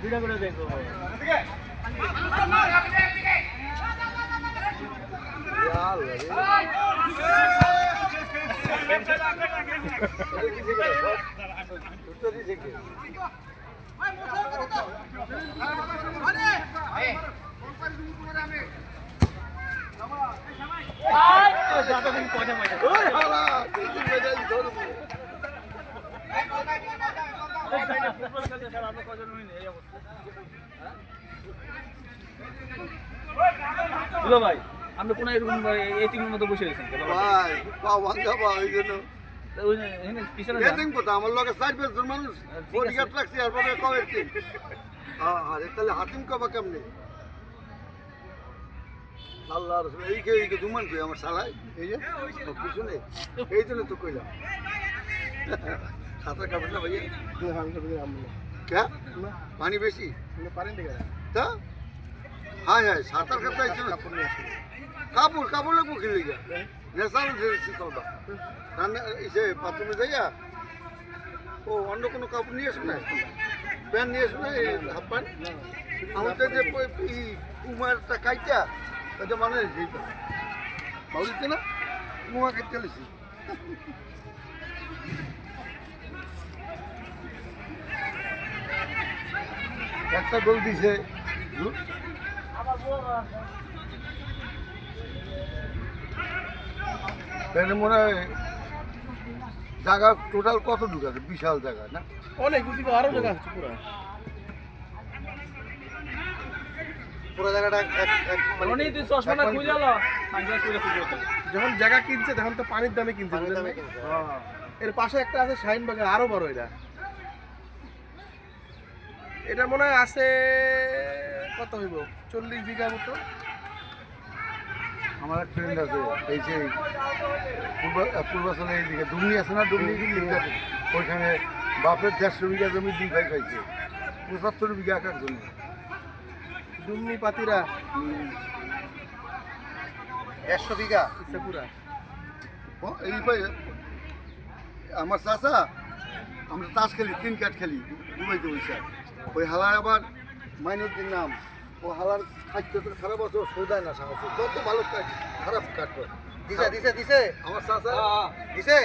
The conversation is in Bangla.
দুইটা করে দেখো ভাই আপনি কোন এরকম এই টিমের মতো বসে গেছেন ভাই পাও ভাঙা পাও এই জন্য পিছনে গেটিং কথা আমার লগে 4 বছর মানুষ বডিগার্ড রাখছি আর পরে কবে কি আরে তাহলে হাতিম কবা কেমনে আল্লাহ রাসূল এই কে দুমান কই আমার শালাই এই যে পিছনে এই জন্য তো কইলাম সাঁতার কাটবে না ভাইয়া কে পানি বেশি পারেন দিকে তা হ্যাঁ হ্যাঁ সাঁতার কাটতে আইছিল কাপড় কাপড় লাগবো খেলে গা নেশাল ধরেছি তোটা রান্না এসে বাথরুমে যাইয়া ও অন্য কোনো কাপড় নিয়ে আসুন না প্যান্ট নিয়ে আসুন না এই হাফ প্যান্ট আমাদের যে কুমারটা কাইটা ওটা মানে সেইটা বাউলিতে না কুমা কাইতে চলেছি একটা গোল দিছে মনে হয় জায়গা টোটাল কত ঢুকাছে বিশাল জায়গা না অনেক আরো জায়গা আছে পুরো পুরো জায়গাটা যখন জায়গা কিনছে তখন তো পানির দামে কিনছে এর পাশে একটা আছে শাহিনবাগের আরো বড় এটা মনে হয় আছে কত হইব 40 বিঘা মতো আমার এক ফ্রেন্ড আছে এই যে পূর্বাচলে এইদিকে ডুমনি আছে না ডুমনি ওইখানে বাপের 150 বিঘা জমি 2 ভাই খাইছে 75 বিঘা একার জমি ডুমনি পাতিরা 100 বিঘা পুরা এই আমার চাচা আমরা তাস খেলি 3 কাঠ খেলি দুবাইতে বসে ওই হালার আবার মাইনুদ্দিন নাম ও হালার খাদ্য খারাপ আছে সৌদায় না সাহস কত ভালো খারাপ কাঠ দিছে আমার চাচা দিছে